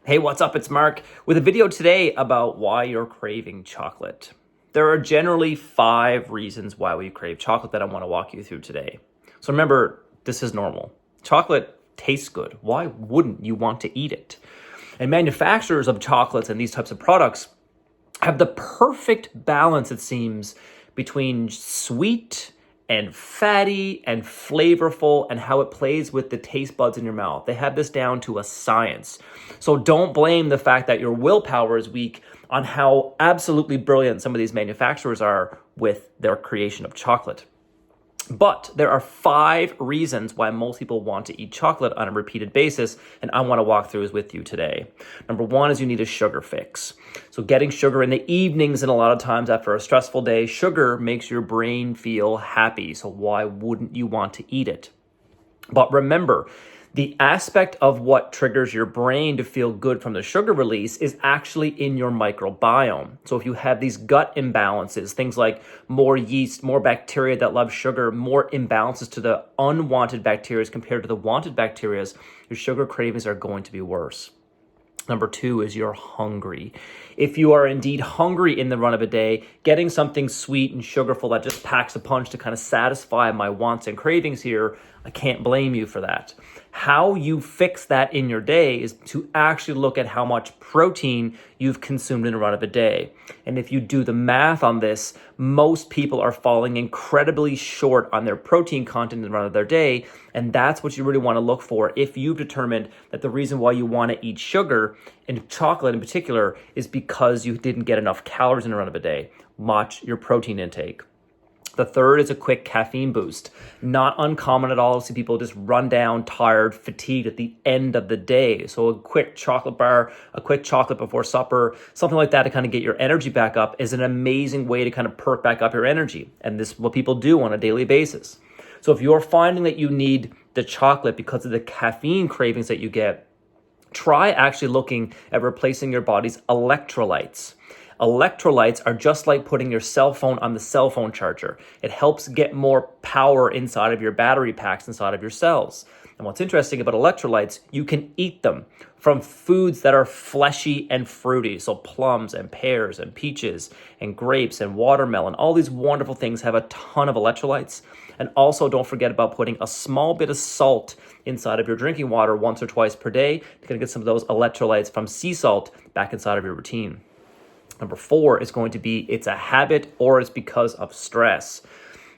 Hey, what's up? It's Mark with a video today about why you're craving chocolate. There are generally 5 reasons why we crave chocolate that I want to walk you through today. So remember, this is normal. Chocolate tastes good. Why wouldn't you want to eat it? And manufacturers of chocolates and these types of products have the perfect balance, it seems, between sweet and fatty and flavorful and how it plays with the taste buds in your mouth. They have this down to a science. So don't blame the fact that your willpower is weak on how absolutely brilliant some of these manufacturers are with their creation of chocolate. But there are 5 reasons why most people want to eat chocolate on a repeated basis, and I want to walk through with you today. Number 1 is you need a sugar fix. So getting sugar in the evenings and a lot of times after a stressful day, sugar makes your brain feel happy. So why wouldn't you want to eat it? But remember, the aspect of what triggers your brain to feel good from the sugar release is actually in your microbiome. So if you have these gut imbalances, things like more yeast, more bacteria that love sugar, more imbalances to the unwanted bacteria compared to the wanted bacteria, your sugar cravings are going to be worse. Number 2 is you're hungry. If you are indeed hungry in the run of a day, getting something sweet and sugarful that just packs a punch to kind of satisfy my wants and cravings here, I can't blame you for that. How you fix that in your day is to actually look at how much protein you've consumed in a run of a day. And if you do the math on this, most people are falling incredibly short on their protein content in the run of their day. And that's what you really want to look for if you've determined that the reason why you want to eat sugar, and chocolate in particular, is because you didn't get enough calories in a run of a day. Watch your protein intake. The 3rd is a quick caffeine boost. Not uncommon at all to see people just run down, tired, fatigued at the end of the day. So a quick chocolate bar, a quick chocolate before supper, something like that to kind of get your energy back up is an amazing way to kind of perk back up your energy. And this is what people do on a daily basis. So if you're finding that you need the chocolate because of the caffeine cravings that you get, try actually looking at replacing your body's electrolytes. Electrolytes are just like putting your cell phone on the cell phone charger. It helps get more power inside of your battery packs inside of your cells. And what's interesting about electrolytes, you can eat them from foods that are fleshy and fruity. So plums and pears and peaches and grapes and watermelon, all these wonderful things have a ton of electrolytes. And also don't forget about putting a small bit of salt inside of your drinking water once or twice per day to kind of get some of those electrolytes from sea salt back inside of your routine. Number 4 is going to be it's a habit or it's because of stress.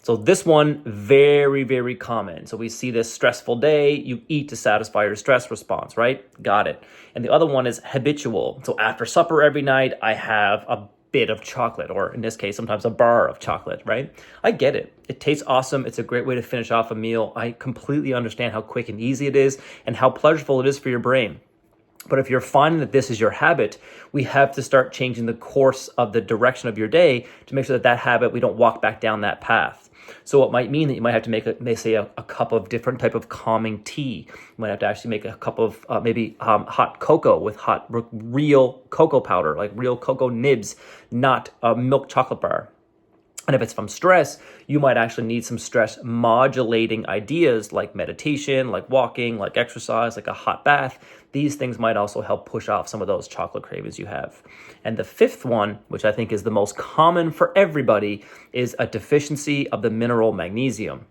So this one, very, very common. So we see this stressful day, you eat to satisfy your stress response, right? Got it. And the other one is habitual. So after supper every night, I have a bit of chocolate, or in this case, sometimes a bar of chocolate, right? I get it. It tastes awesome. It's a great way to finish off a meal. I completely understand how quick and easy it is and how pleasurable it is for your brain. But if you're finding that this is your habit, we have to start changing the course of the direction of your day to make sure that habit, we don't walk back down that path. So it might mean that you might have to make, a cup of different type of calming tea. You might have to actually make a cup of hot cocoa with real cocoa powder, like real cocoa nibs, not a milk chocolate bar. And if it's from stress, you might actually need some stress modulating ideas like meditation, like walking, like exercise, like a hot bath. These things might also help push off some of those chocolate cravings you have. And the 5th one, which I think is the most common for everybody, is a deficiency of the mineral magnesium.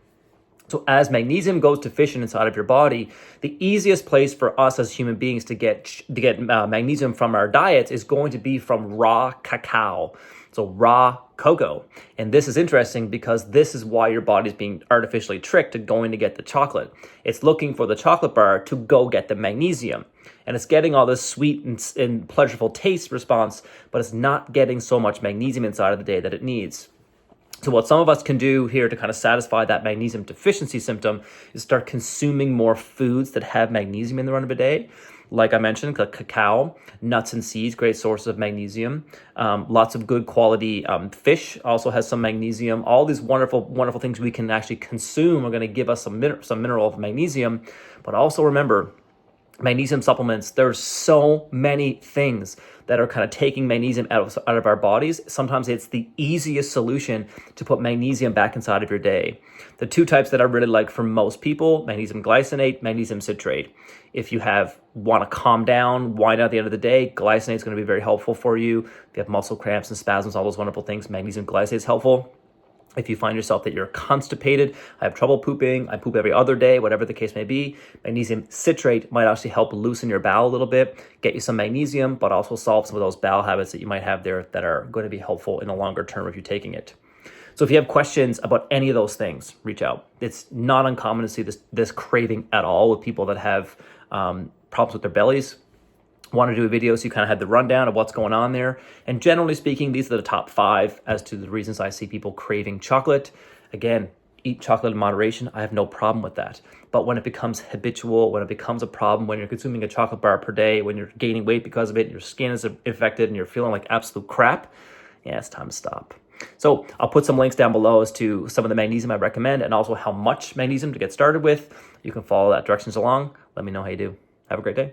So as magnesium goes deficient inside of your body, the easiest place for us as human beings to get magnesium from our diets is going to be from raw cacao. So raw cocoa. And this is interesting because this is why your body's being artificially tricked to going to get the chocolate. It's looking for the chocolate bar to go get the magnesium. And it's getting all this sweet and pleasurable taste response, but it's not getting so much magnesium inside of the day that it needs. So what some of us can do here to kind of satisfy that magnesium deficiency symptom is start consuming more foods that have magnesium in the run of a day. Like I mentioned, cacao, nuts and seeds, great sources of magnesium. Lots of good quality fish also has some magnesium. All these wonderful, wonderful things we can actually consume are going to give us some mineral of magnesium. But also remember, magnesium supplements, there's so many things that are kind of taking magnesium out of our bodies. Sometimes it's the easiest solution to put magnesium back inside of your day. The two types that I really like for most people, magnesium glycinate, magnesium citrate. If you want to calm down, wind at the end of the day, glycinate is going to be very helpful for you. If you have muscle cramps and spasms, all those wonderful things, magnesium glycinate is helpful. If you find yourself that you're constipated, I have trouble pooping, I poop every other day, whatever the case may be, magnesium citrate might actually help loosen your bowel a little bit, get you some magnesium, but also solve some of those bowel habits that you might have there that are going to be helpful in the longer term if you're taking it. So if you have questions about any of those things, reach out. It's not uncommon to see this craving at all with people that have problems with their bellies. Want to do a video so you kind of had the rundown of what's going on there. And generally speaking, these are the top 5 as to the reasons I see people craving chocolate. Again, eat chocolate in moderation. I have no problem with that. But when it becomes habitual, when it becomes a problem, when you're consuming a chocolate bar per day, when you're gaining weight because of it, your skin is infected and you're feeling like absolute crap, yeah, it's time to stop. So I'll put some links down below as to some of the magnesium I recommend and also how much magnesium to get started with. You can follow that directions along. Let me know how you do. Have a great day.